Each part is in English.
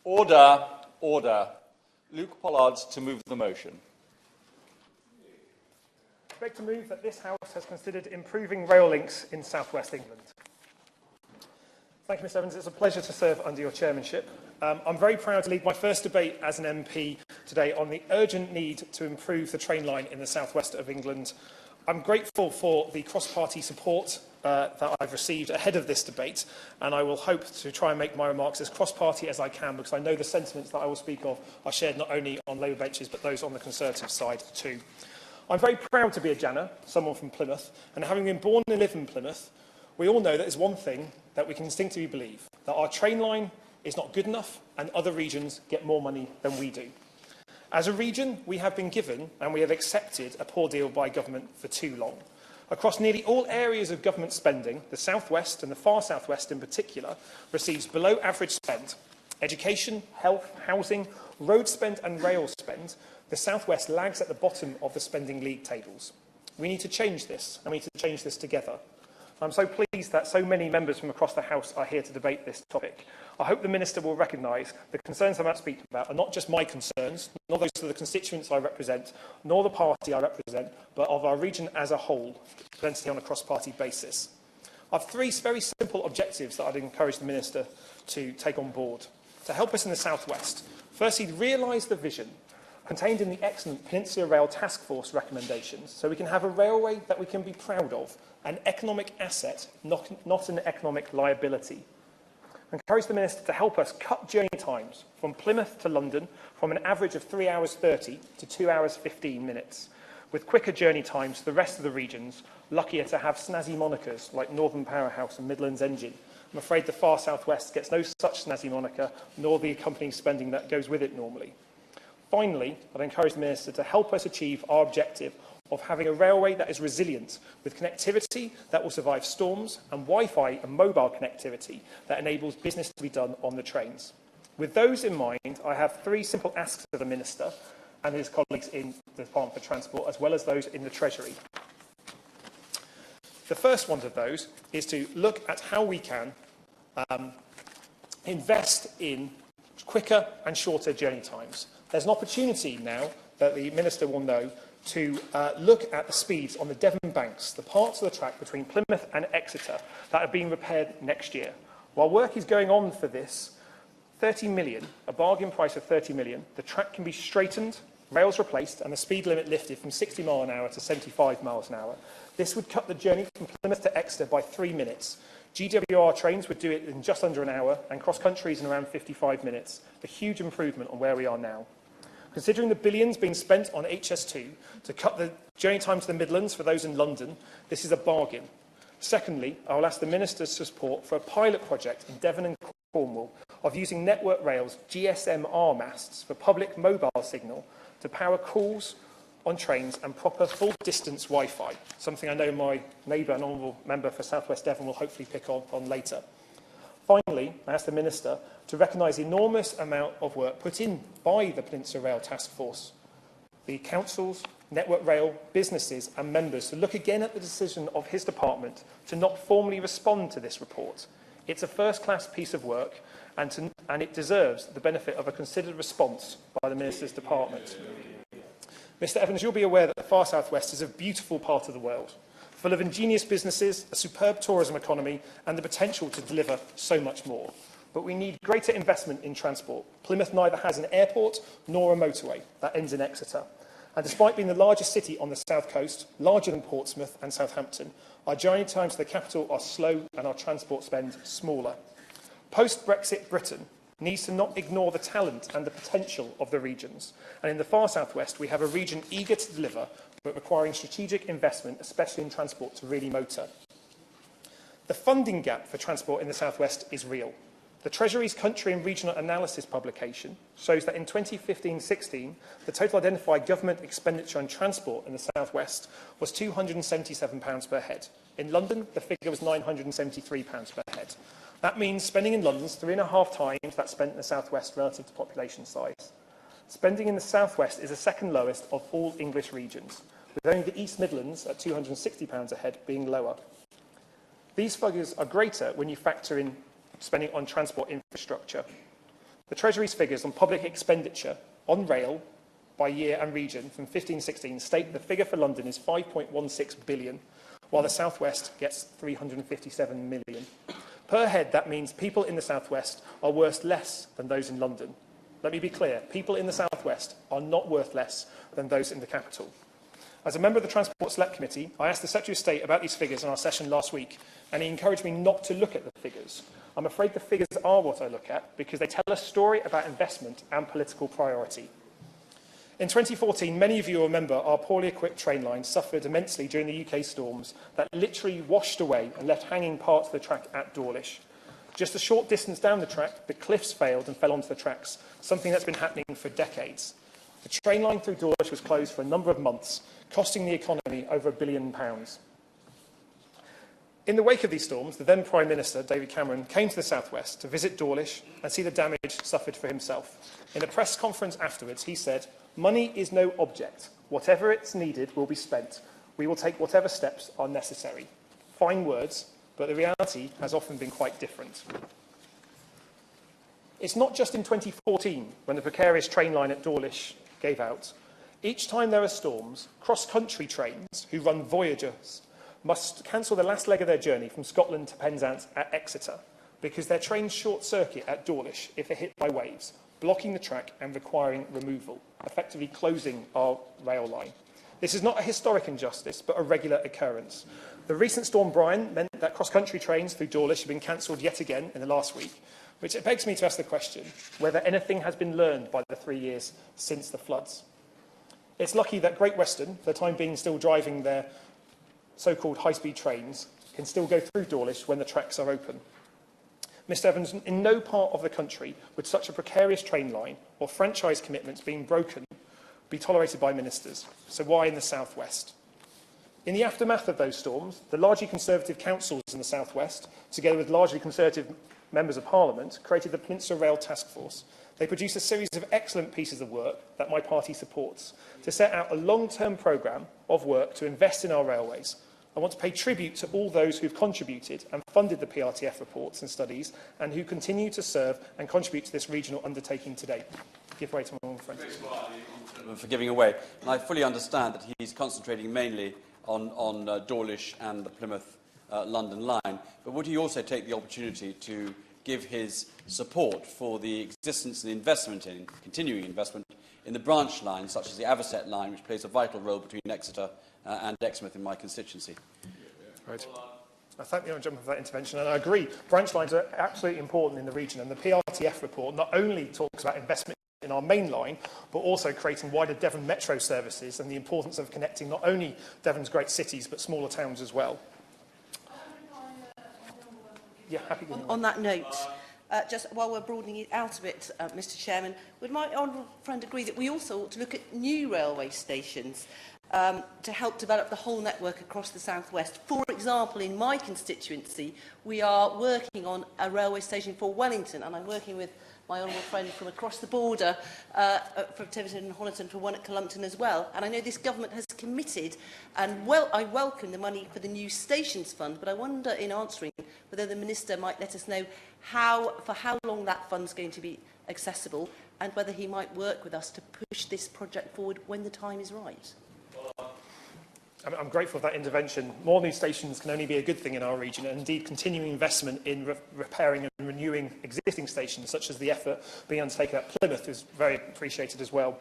Order, order. Luke Pollard to move the motion. I beg to move that this House has considered improving rail links in South West England. Thank you, Mr Evans. It's a pleasure to serve under your chairmanship. I'm very proud to lead my first debate as an MP today on the urgent need to improve the train line in the southwest of England. I'm grateful for the cross-party support that I've received ahead of this debate, and I will hope to try and make my remarks as cross-party as I can, because I know the sentiments that I will speak of are shared not only on Labour benches but those on the Conservative side too. I'm very proud to be a Janner, someone from Plymouth, and having been born and live in Plymouth, we all know that there's one thing that we can instinctively believe, that our train line is not good enough and other regions get more money than we do. As a region, we have been given and we have accepted a poor deal by government for too long. Across nearly all areas of government spending, the South West and the far South West in particular receives below average spend. Education, health, housing, road spend and rail spend, the South West lags at the bottom of the spending league tables. We need to change this, and we need to change this together. I'm so pleased that so many members from across the House are here to debate this topic. I hope the Minister will recognise the concerns I'm about to speak about are not just my concerns, nor those of the constituents I represent, nor the party I represent, but of our region as a whole, presented on a cross-party basis. I have three very simple objectives that I'd encourage the Minister to take on board to help us in the South West. Firstly, realise the vision contained in the excellent Peninsula Rail Task Force recommendations, so we can have a railway that we can be proud of, an economic asset, not an economic liability. I encourage the Minister to help us cut journey times from Plymouth to London from an average of 3 hours 30 to 2 hours 15 minutes, with quicker journey times to the rest of the regions, luckier to have snazzy monikers like Northern Powerhouse and Midlands Engine. I'm afraid the far South West gets no such snazzy moniker, nor the accompanying spending that goes with it normally. Finally, I'd encourage the Minister to help us achieve our objective of having a railway that is resilient, with connectivity that will survive storms and Wi-Fi and mobile connectivity that enables business to be done on the trains. With those in mind, I have three simple asks of the Minister and his colleagues in the Department for Transport, as well as those in the Treasury. The first one of those is to look at how we can invest in quicker and shorter journey times. There's an opportunity now that the Minister will know to look at the speeds on the Devon Banks, the parts of the track between Plymouth and Exeter that are being repaired next year. While work is going on for this, 30 million, a bargain price of 30 million, the track can be straightened, rails replaced and the speed limit lifted from 60 miles an hour to 75 miles an hour. This would cut the journey from Plymouth to Exeter by 3 minutes. GWR trains would do it in just under an hour and cross-countries in around 55 minutes, a huge improvement on where we are now. Considering the billions being spent on HS2 to cut the journey time to the Midlands for those in London, this is a bargain. Secondly, I will ask the Minister's support for a pilot project in Devon and Cornwall of using Network Rail's GSM-R masts for public mobile signal to power calls on trains and proper full-distance Wi-Fi, something I know my neighbour and honourable member for South West Devon will hopefully pick on later. Finally, I ask the Minister to recognise the enormous amount of work put in by the Peninsula Rail Task Force, the councils, Network Rail, businesses and members to look again at the decision of his department to not formally respond to this report. It's a first-class piece of work and it deserves the benefit of a considered response by the Minister's department. Mr Evans, you'll be aware that the far South West is a beautiful part of the world, full of ingenious businesses, a superb tourism economy and the potential to deliver so much more. But we need greater investment in transport. Plymouth neither has an airport nor a motorway that ends in Exeter. And despite being the largest city on the south coast, larger than Portsmouth and Southampton, our journey times to the capital are slow and our transport spend smaller. Post-Brexit Britain needs to not ignore the talent and the potential of the regions. And in the far southwest, we have a region eager to deliver, but requiring strategic investment, especially in transport, to really motor. The funding gap for transport in the southwest is real. The Treasury's Country and Regional Analysis publication shows that in 2015-16, the total identified government expenditure on transport in the southwest was £277 per head. In London, the figure was £973 per head. That means spending in London is 3.5 times that spent in the southwest relative to population size. Spending in the southwest is the second lowest of all English regions, with only the East Midlands at £260 a head being lower. These figures are greater when you factor in spending on transport infrastructure. The Treasury's figures on public expenditure on rail by year and region from 15-16 state the figure for London is 5.16 billion, while the South West gets 357 million. Per head, that means people in the South West are worth less than those in London. Let me be clear, people in the South West are not worth less than those in the capital. As a member of the Transport Select Committee, I asked the Secretary of State about these figures in our session last week, and he encouraged me not to look at the figures. I'm afraid the figures are what I look at because they tell a story about investment and political priority. In 2014, many of you will remember our poorly equipped train line suffered immensely during the UK storms that literally washed away and left hanging parts of the track at Dawlish. Just a short distance down the track, the cliffs failed and fell onto the tracks, something that's been happening for decades. The train line through Dawlish was closed for a number of months, costing the economy over £1 billion. In the wake of these storms, the then Prime Minister, David Cameron, came to the South West to visit Dawlish and see the damage suffered for himself. In a press conference afterwards, he said, "Money is no object. Whatever it's needed will be spent. We will take whatever steps are necessary." Fine words, but the reality has often been quite different. It's not just in 2014 when the precarious train line at Dawlish gave out. Each time there are storms, cross-country trains who run Voyagers must cancel the last leg of their journey from Scotland to Penzance at Exeter because their trains short-circuit at Dawlish if they're hit by waves, blocking the track and requiring removal, effectively closing our rail line. This is not a historic injustice, but a regular occurrence. The recent Storm Brian meant that cross-country trains through Dawlish have been cancelled yet again in the last week, which it begs me to ask the question whether anything has been learned by the 3 years since the floods. It's lucky that Great Western, for the time being still driving their so-called high-speed trains, can still go through Dawlish when the tracks are open. Mr Evans, in no part of the country would such a precarious train line or franchise commitments being broken be tolerated by ministers. So why in the South West? In the aftermath of those storms, the largely Conservative councils in the South West, together with largely Conservative members of Parliament, created the Peninsula Rail Task Force. They produced a series of excellent pieces of work that my party supports to set out a long-term programme of work to invest in our railways. I want to pay tribute to all those who've contributed and funded the PRTF reports and studies and who continue to serve and contribute to this regional undertaking today. Give way to my own friend. For giving away. And I fully understand that he's concentrating mainly on Dawlish and the Plymouth-London line, but would he also take the opportunity to give his support for the existence and investment in, continuing investment in the branch lines, such as the Avocet line, which plays a vital role between Exeter and Exmouth in my constituency? Right. I thank the Honourable Gentleman for that intervention, and I agree. Branch lines are absolutely important in the region, and the PRTF report not only talks about investment in our main line, but also creating wider Devon Metro services and the importance of connecting not only Devon's great cities, but smaller towns as well. Yeah, happy on that note, just while we're broadening it out a bit, Mr Chairman, would my honourable friend agree that we also ought to look at new railway stations to help develop the whole network across the South West? For example, in my constituency, we are working on a railway station for Wellington, and I'm working with my honourable friend from across the border, from Tiverton and Honiton, for one at Cullumpton as well. And I know this government has committed, and I welcome the money for the new stations fund, but I wonder, in answering, whether the Minister might let us know for how long that fund's going to be accessible, and whether he might work with us to push this project forward when the time is right. I'm grateful for that intervention. More new stations can only be a good thing in our region, and indeed continuing investment in repairing and renewing existing stations, such as the effort being undertaken at Plymouth, is very appreciated as well.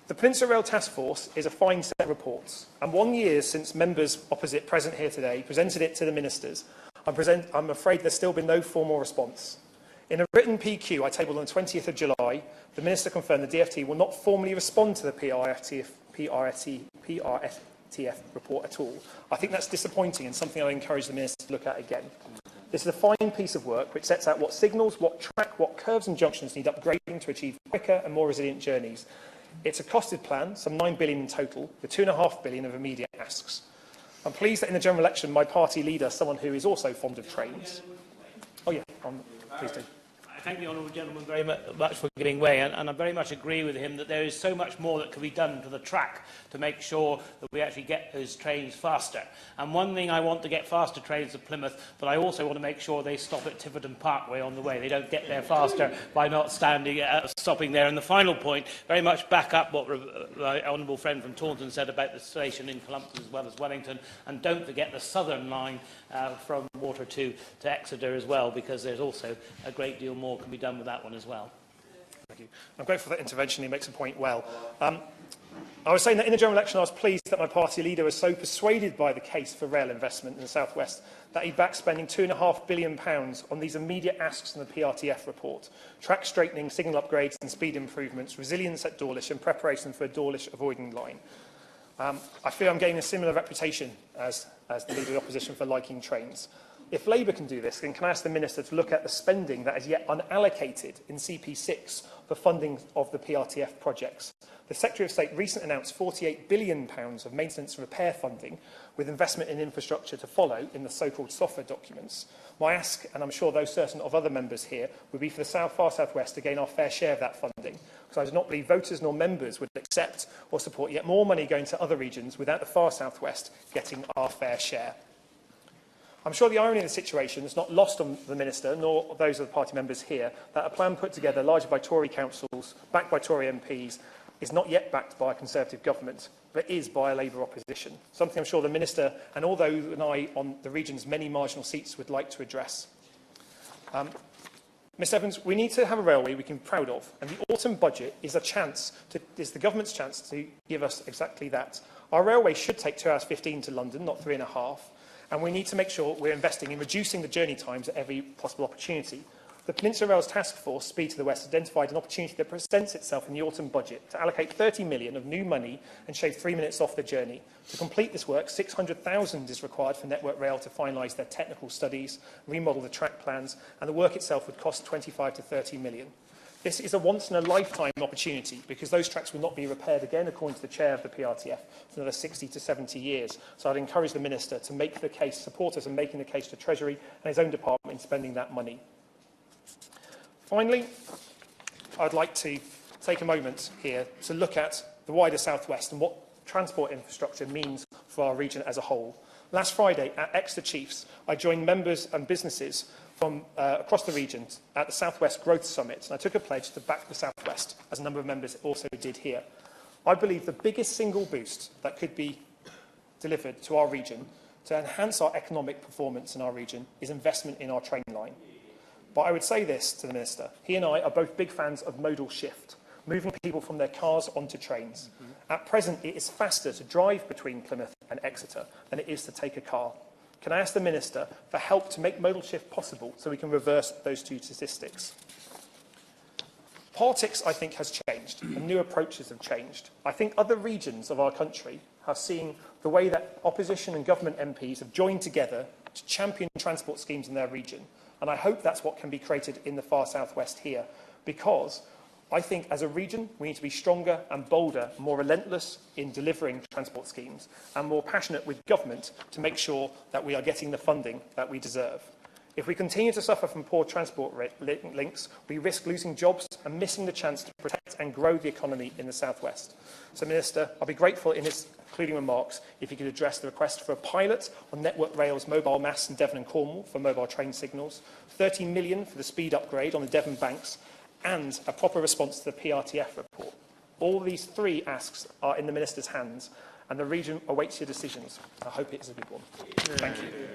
The Peninsula Rail Task Force is a fine set of reports, and 1 year since members opposite present here today presented it to the ministers, I'm afraid there's still been no formal response. In a written PQ I tabled on the 20th of July, the Minister confirmed the DfT will not formally respond to the PRTF report at all. I think that's disappointing and something I encourage the Minister to look at again. This is a fine piece of work which sets out what signals, what track, what curves and junctions need upgrading to achieve quicker and more resilient journeys. It's a costed plan, some £9 billion in total, with £2.5 billion of immediate asks. I'm pleased that in the general election my party leader, someone who is also fond of trains... Oh yeah, please do. I thank the honourable gentleman very much for giving way, and I very much agree with him that there is so much more that can be done to the track to make sure that we actually get those trains faster. And one thing, I want to get faster trains to Plymouth, but I also want to make sure they stop at Tiverton Parkway on the way. They don't get there faster by not stopping there. And the final point, very much back up what my honourable friend from Taunton said about the station in Columbton as well as Wellington, and don't forget the southern line from Water to Exeter as well, because there's also a great deal more can be done with that one as well. Thank you. I'm grateful for that intervention. He makes a point well. I was saying that in the general election I was pleased that my party leader was so persuaded by the case for rail investment in the South West that he backed spending £2.5 billion on these immediate asks in the PRTF report: track straightening, signal upgrades and speed improvements, resilience at Dawlish and preparation for a Dawlish avoiding line. I feel I'm gaining a similar reputation as the Leader of the Opposition for liking trains. If Labour can do this, then can I ask the Minister to look at the spending that is yet unallocated in CP6 for funding of the PRTF projects? The Secretary of State recently announced £48 billion of maintenance and repair funding, with investment in infrastructure to follow in the so-called software documents. My ask, and I'm sure those certain of other members here, would be for the far South West to gain our fair share of that funding, because I do not believe voters nor members would accept or support yet more money going to other regions without the far South West getting our fair share. I'm sure the irony of the situation is not lost on the Minister, nor those of the party members here, that a plan put together largely by Tory councils, backed by Tory MPs, is not yet backed by a Conservative government, but is by a Labour opposition, something I'm sure the Minister and all those and I on the region's many marginal seats would like to address. Ms Evans, we need to have a railway we can be proud of, and the autumn budget is the government's chance to give us exactly that. Our railway should take 2 hours 15 to London, not 3.5. And we need to make sure we're investing in reducing the journey times at every possible opportunity. The Peninsula Rail's Task Force, Speed to the West, identified an opportunity that presents itself in the autumn budget to allocate £30 million of new money and shave 3 minutes off the journey. To complete this work, £600,000 is required for Network Rail to finalise their technical studies, remodel the track plans, and the work itself would cost £25 to £30 million. This is a once-in-a-lifetime opportunity because those tracks will not be repaired again, according to the chair of the PRTF, for another 60 to 70 years. So I'd encourage the Minister to make the case, support us in making the case to Treasury and his own department in spending that money. Finally, I'd like to take a moment here to look at the wider South West and what transport infrastructure means for our region as a whole. Last Friday at Exeter Chiefs, I joined members and businesses from across the region at the South West Growth Summit, and I took a pledge to back the South West, as a number of members also did here. I believe the biggest single boost that could be delivered to our region to enhance our economic performance in our region is investment in our train line. But I would say this to the Minister. He and I are both big fans of modal shift, moving people from their cars onto trains. At present, it is faster to drive between Plymouth and Exeter than it is to take a car. Can I ask the Minister for help to make modal shift possible so we can reverse those two statistics? Politics, I think, has changed, and new approaches have changed. I think other regions of our country are seeing the way that opposition and government MPs have joined together to champion transport schemes in their region. And I hope that's what can be created in the far South West here, because I think as a region we need to be stronger and bolder, more relentless in delivering transport schemes, and more passionate with government to make sure that we are getting the funding that we deserve. If we continue to suffer from poor transport links, we risk losing jobs and missing the chance to protect and grow the economy in the South West. So, Minister, I'll be grateful in his concluding remarks if you could address the request for a pilot on Network Rail's mobile masts in Devon and Cornwall for mobile train signals, £30 million for the speed upgrade on the Devon banks, and a proper response to the PRTF report. All these three asks are in the Minister's hands, and the region awaits your decisions. I hope it is a good one. Thank you.